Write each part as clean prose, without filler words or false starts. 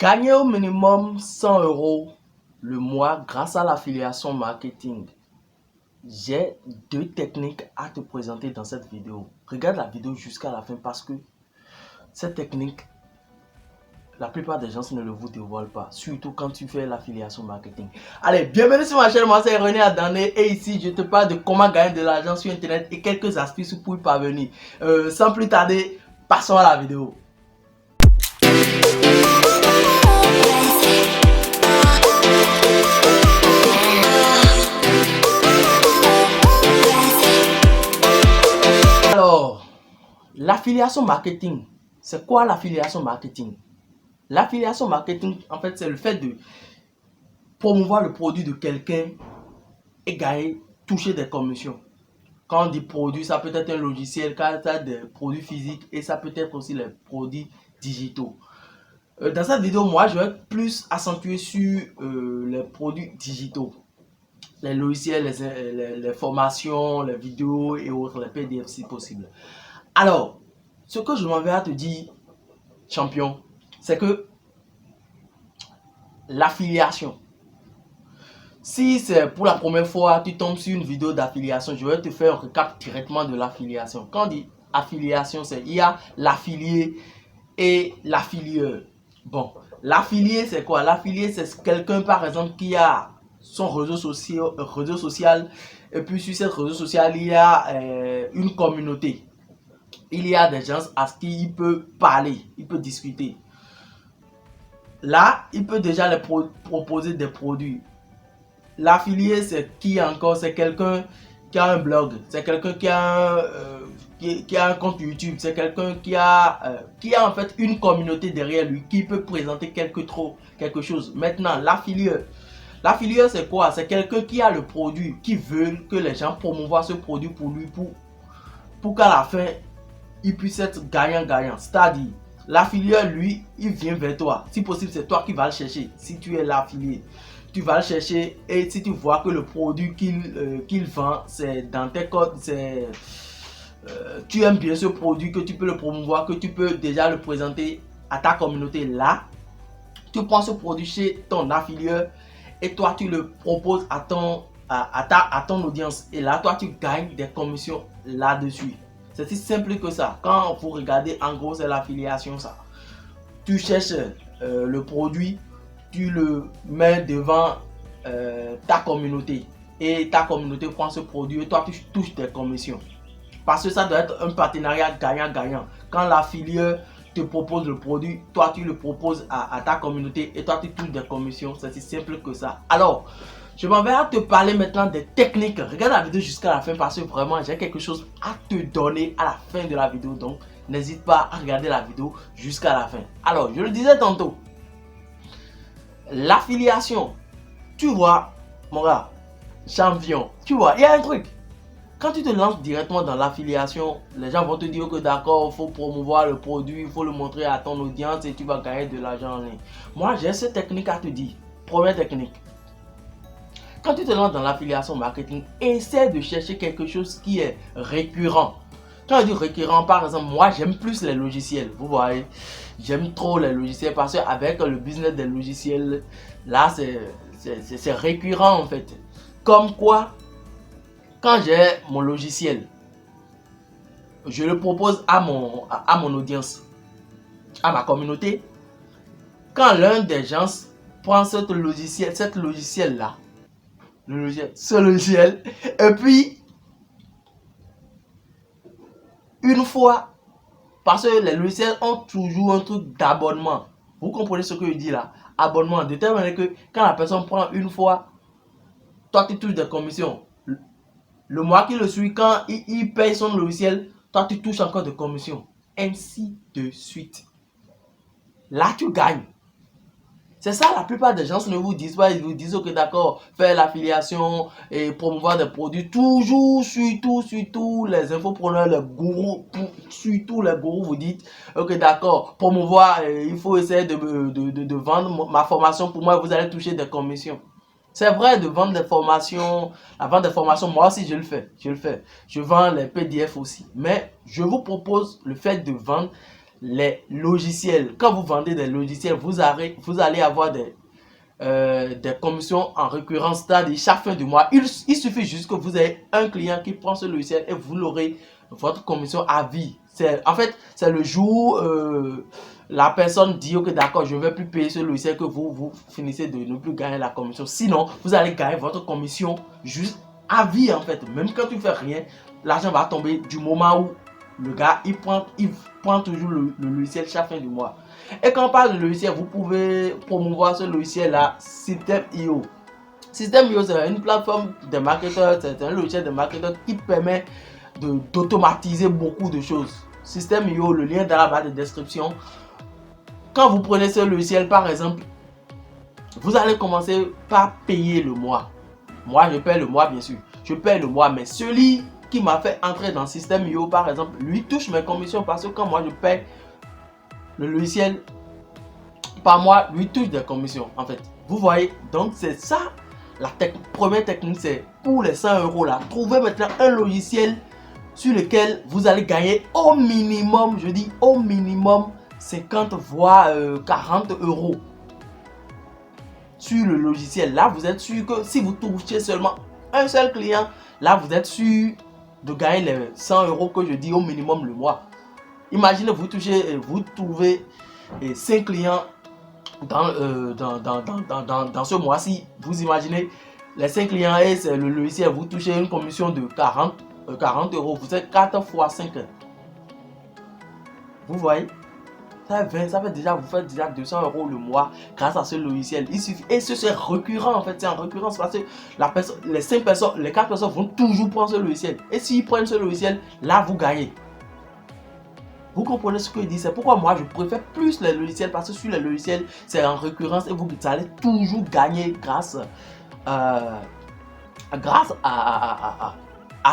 Gagner au minimum 100 € le mois grâce à l'affiliation marketing. J'ai deux techniques à te présenter dans cette vidéo. Regarde la vidéo jusqu'à la fin parce que cette technique, la plupart des gens ne le vous dévoilent pas, surtout quand tu fais l'affiliation marketing. Allez, bienvenue sur ma chaîne, moi c'est René Adané et ici je te parle de comment gagner de l'argent sur internet et quelques astuces pour y parvenir. Sans plus tarder, passons à la vidéo. Alors, l'affiliation marketing, c'est quoi l'affiliation marketing? L'affiliation marketing, en fait, c'est le fait de promouvoir le produit de quelqu'un et gagner, toucher des commissions. Quand on dit produit, ça peut être un logiciel, quand tu as des produits physiques et ça peut être aussi les produits digitaux. Dans cette vidéo, moi, je vais plus accentuer sur les produits digitaux. Les logiciels, les formations, les vidéos et autres, les PDF si possible. Alors, ce que je m'en vais à te dire, champion, c'est que l'affiliation, si c'est pour la première fois, tu tombes sur une vidéo d'affiliation, je vais te faire un recap directement de l'affiliation. Quand on dit affiliation, c'est il y a l'affilié et l'affilieur. Bon, l'affilié, c'est quoi? L'affilié, c'est quelqu'un, par exemple, qui a son réseau social et puis sur ce réseau social, il y a une communauté. Il y a des gens à qui il peut parler, il peut discuter. Là, il peut déjà les proposer des produits. L'affilié, c'est qui encore? C'est quelqu'un qui a un blog, c'est quelqu'un qui a un compte YouTube, c'est quelqu'un qui a en fait une communauté derrière lui qui peut présenter quelque chose. Maintenant, l'affilié, c'est quoi? C'est quelqu'un qui a le produit, qui veut que les gens promouvoient ce produit pour lui, pour qu'à la fin, il puisse être gagnant-gagnant. C'est-à-dire, l'affilié, lui, il vient vers toi. Si possible, c'est toi qui vas le chercher. Si tu es l'affilié, tu vas le chercher et si tu vois que le produit qu'il vend, c'est dans tes codes, tu aimes bien ce produit, que tu peux le promouvoir, que tu peux déjà le présenter à ta communauté là, tu prends ce produit chez ton affilié et toi, tu le proposes à ton audience. Et là, toi, tu gagnes des commissions là-dessus. C'est si simple que ça. Quand vous regardez, en gros, c'est l'affiliation, ça. Tu cherches le produit, tu le mets devant ta communauté. Et ta communauté prend ce produit et toi, tu touches des commissions. Parce que ça doit être un partenariat gagnant-gagnant. Quand l'affilié te propose le produit, toi, tu le proposes à ta communauté et toi, tu touches des commissions. C'est si simple que ça. Alors, je m'en vais à te parler maintenant des techniques. Regarde la vidéo jusqu'à la fin parce que vraiment j'ai quelque chose à te donner à la fin de la vidéo. Donc n'hésite pas à regarder la vidéo jusqu'à la fin. Alors je le disais tantôt, l'affiliation, tu vois mon gars, champion, tu vois, il y a un truc. Quand tu te lances directement dans l'affiliation, les gens vont te dire que d'accord, il faut promouvoir le produit, il faut le montrer à ton audience et tu vas gagner de l'argent en ligne. Moi j'ai cette technique à te dire. Première technique. Quand tu te lances dans l'affiliation marketing, essaie de chercher quelque chose qui est récurrent. Quand je dis récurrent, par exemple, moi j'aime plus les logiciels. Vous voyez, j'aime trop les logiciels parce qu'avec le business des logiciels, là c'est récurrent en fait. Comme quoi, quand j'ai mon logiciel, je le propose à mon audience, à ma communauté. Quand l'un des gens prend ce logiciel là, ce logiciel, et puis une fois, parce que les logiciels ont toujours un truc d'abonnement. Vous comprenez ce que je dis là? Abonnement, de telle manière que quand la personne prend une fois, toi tu touches des commissions. Le mois qui le suit, quand il paye son logiciel, toi tu touches encore des commissions. Ainsi de suite. Là tu gagnes. C'est ça, la plupart des gens ne vous disent pas. Ils vous disent ok d'accord, faire l'affiliation et promouvoir des produits. Toujours, surtout les infopreneurs, les gourous, surtout les gourous vous dites ok d'accord, promouvoir, il faut essayer de vendre ma formation. Pour moi, vous allez toucher des commissions. C'est vrai de vendre des formations, la vente des formations, moi aussi je le fais. Je vends les PDF aussi. Mais je vous propose le fait de vendre les logiciels. Quand vous vendez des logiciels, vous allez avoir des commissions en récurrence, c'est-à-dire chaque fin du mois. Il suffit juste que vous ayez un client qui prend ce logiciel et vous l'aurez votre commission à vie. En fait, c'est le jour la personne dit ok d'accord, je ne vais plus payer ce logiciel que vous finissez de ne plus gagner la commission. Sinon, vous allez gagner votre commission juste à vie en fait. Même quand tu fais rien, l'argent va tomber du moment où le gars il prend toujours le logiciel chaque fin du mois. Et quand on parle de logiciel, vous pouvez promouvoir ce logiciel là, System.io. System.io, c'est une plateforme de marketeurs, c'est un logiciel de marketeurs qui permet d'automatiser beaucoup de choses. System.io, le lien dans la barre de description. Quand vous prenez ce logiciel, par exemple, vous allez commencer par payer le mois. Moi, je paye le mois, bien sûr. Je paye le mois, mais celui qui m'a fait entrer dans System.io, par exemple, lui touche mes commissions parce que quand moi je paye le logiciel par mois, lui touche des commissions, en fait. Vous voyez, donc c'est ça. La première technique, c'est pour les 100 € là, trouvez maintenant un logiciel sur lequel vous allez gagner au minimum, je dis au minimum 50 voire 40 € sur le logiciel. Là, vous êtes sûr que si vous touchez seulement un seul client, là, vous êtes sûr de gagner les 100 € que je dis au minimum le mois. Imaginez, vous trouvez 5 clients dans ce mois-ci. Vous imaginez les 5 clients et c'est le logiciel, vous touchez une commission de 40 €. Vous êtes 4 fois 5. Vous voyez, ça fait déjà, vous faites déjà 200 € le mois grâce à ce logiciel. Il suffit, et c'est récurrent en fait, c'est en récurrence parce que les 4 personnes vont toujours prendre ce logiciel. Et s'ils prennent ce logiciel, là vous gagnez. Vous comprenez ce que je dis? C'est pourquoi moi je préfère plus les logiciels, parce que sur les logiciels c'est en récurrence et vous allez toujours gagner grâce à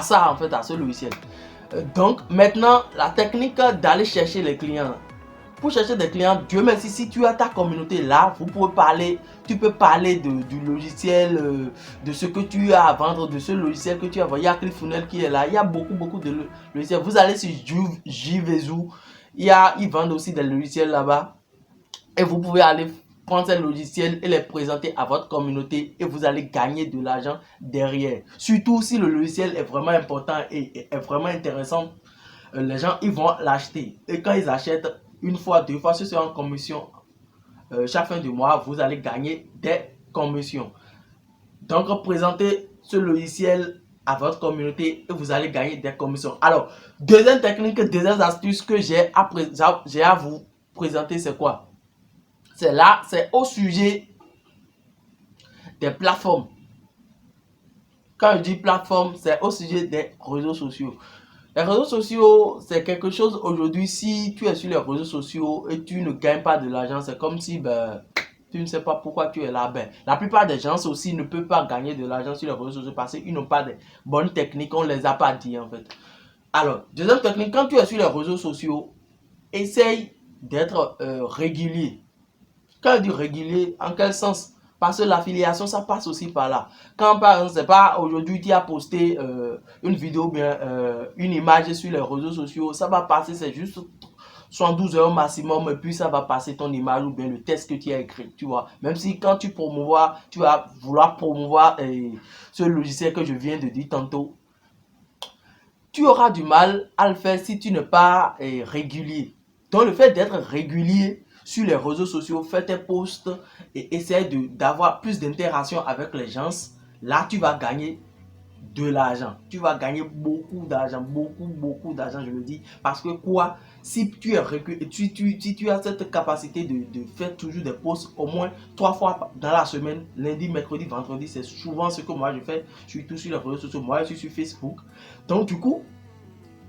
ça en fait, à ce logiciel. Donc maintenant la technique d'aller chercher les clients. Pour chercher des clients, Dieu merci, si tu as ta communauté là, tu peux parler du logiciel, de ce que tu as à vendre, de ce logiciel que tu as à vendre. Il y a ClickFunnels qui est là, il y a beaucoup de logiciels. Vous allez sur JVZoo, ils vendent aussi des logiciels là-bas. Et vous pouvez aller prendre ces logiciels et les présenter à votre communauté et vous allez gagner de l'argent derrière. Surtout si le logiciel est vraiment important et est vraiment intéressant, les gens ils vont l'acheter. Et quand ils achètent, une fois, 2 fois, ce sera en commission. Chaque fin du mois, vous allez gagner des commissions. Donc, présentez ce logiciel à votre communauté et vous allez gagner des commissions. Alors, deuxième technique, deuxième astuce que j'ai à vous présenter, c'est quoi? C'est au sujet des plateformes. Quand je dis plateforme, c'est au sujet des réseaux sociaux. Les réseaux sociaux, c'est quelque chose aujourd'hui, si tu es sur les réseaux sociaux et tu ne gagnes pas de l'argent, c'est comme si tu ne sais pas pourquoi tu es là. La plupart des gens aussi ne peuvent pas gagner de l'argent sur les réseaux sociaux parce qu'ils n'ont pas de bonnes techniques, on ne les a pas dit en fait. Alors, deuxième technique, quand tu es sur les réseaux sociaux, essaye d'être régulier. Quand je dis régulier, en quel sens? Parce que l'affiliation, ça passe aussi par là. Quand par exemple, c'est pas aujourd'hui tu as posté une vidéo, bien une image sur les réseaux sociaux, ça va passer, c'est juste 112 heures maximum, et puis ça va passer ton image ou bien le texte que tu as écrit, tu vois. Même si quand tu vas vouloir promouvoir ce logiciel que je viens de dire tantôt, tu auras du mal à le faire si tu n'es pas régulier. Donc le fait d'être régulier sur les réseaux sociaux, fais tes posts et essaie d'avoir plus d'interaction avec les gens. Là, tu vas gagner de l'argent. Tu vas gagner beaucoup d'argent, beaucoup d'argent, je le dis. Parce que quoi? Si tu es régulier, si tu as cette capacité de faire toujours des posts au moins 3 fois dans la semaine, lundi, mercredi, vendredi, c'est souvent ce que moi je fais. Je suis tout sur les réseaux sociaux, moi je suis sur Facebook. Donc du coup,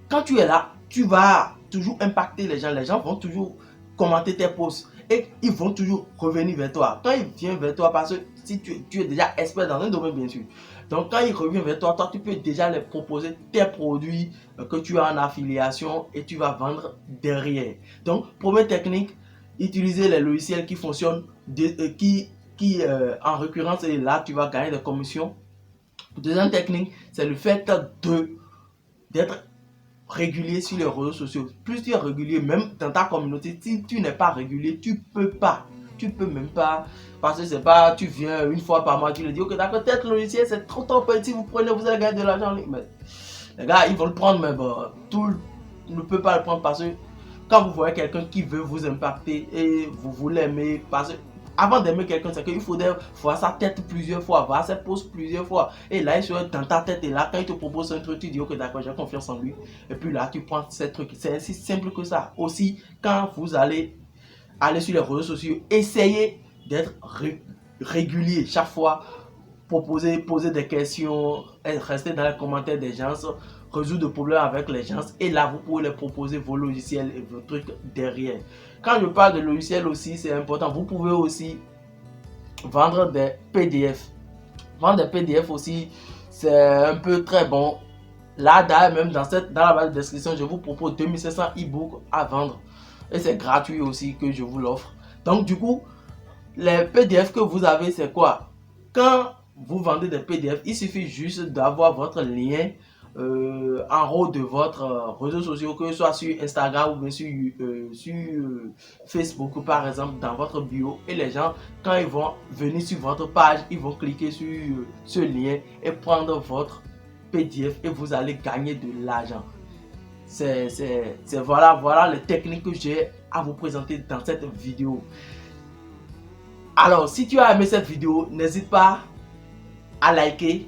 quand tu es là, tu vas toujours impacter les gens. Les gens vont toujours commenter tes posts et ils vont toujours revenir vers toi. Quand ils viennent vers toi, parce que si tu es déjà expert dans un domaine, bien sûr. Donc quand ils reviennent vers toi, tu peux déjà les proposer tes produits que tu as en affiliation et tu vas vendre derrière. Donc, première technique, utiliser les logiciels qui fonctionnent, en récurrence, et là, tu vas gagner des commissions. Deuxième technique, c'est le fait d'être régulier sur les réseaux sociaux. Plus tu es régulier, même dans ta communauté, si tu n'es pas régulier, tu peux même pas, parce que c'est pas, tu viens une fois par mois, tu le dis, ok d'accord, peut-être le logiciel c'est trop petit, si vous prenez, vous allez gagner de l'argent. Mais les gars, ils vont le prendre, mais bon, tout ne peut pas le prendre parce que quand vous voyez quelqu'un qui veut vous impacter et vous voulez aimer, parce que avant d'aimer quelqu'un, c'est qu'il faudrait voir sa tête plusieurs fois, voir ses posts plusieurs fois. Et là, il serait dans ta tête. Et là, quand il te propose un truc, tu dis, ok, d'accord, j'ai confiance en lui. Et puis là, tu prends ces trucs. C'est aussi simple que ça. Aussi, quand vous allez aller sur les réseaux sociaux, essayez d'être régulier chaque fois. Poser des questions, rester dans les commentaires des gens, résoudre des problèmes avec les gens. Et là, vous pouvez les proposer vos logiciels et vos trucs derrière. Quand je parle de logiciels aussi, c'est important. Vous pouvez aussi vendre des PDF. Vendre des PDF aussi, c'est un peu très bon. Là, d'ailleurs, même dans la barre de description, je vous propose 2500 e-books à vendre. Et c'est gratuit aussi que je vous l'offre. Donc, du coup, les PDF que vous avez, c'est quoi? Quand vous vendez des PDF, il suffit juste d'avoir votre lien en haut de votre réseau social, que ce soit sur Instagram ou bien sur Facebook par exemple, dans votre bio. Et les gens, quand ils vont venir sur votre page, ils vont cliquer sur ce lien et prendre votre PDF et vous allez gagner de l'argent. Voilà les techniques que j'ai à vous présenter dans cette vidéo. Alors, si tu as aimé cette vidéo, n'hésite pas à liker,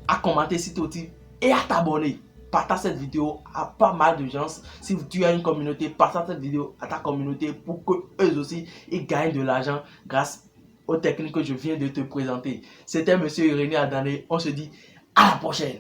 à commenter si tu es et à t'abonner. Partage cette vidéo à pas mal de gens. Si tu as une communauté, partage cette vidéo à ta communauté pour que eux aussi ils gagnent de l'argent grâce aux techniques que je viens de te présenter. C'était Monsieur Irénée Adane. On se dit à la prochaine.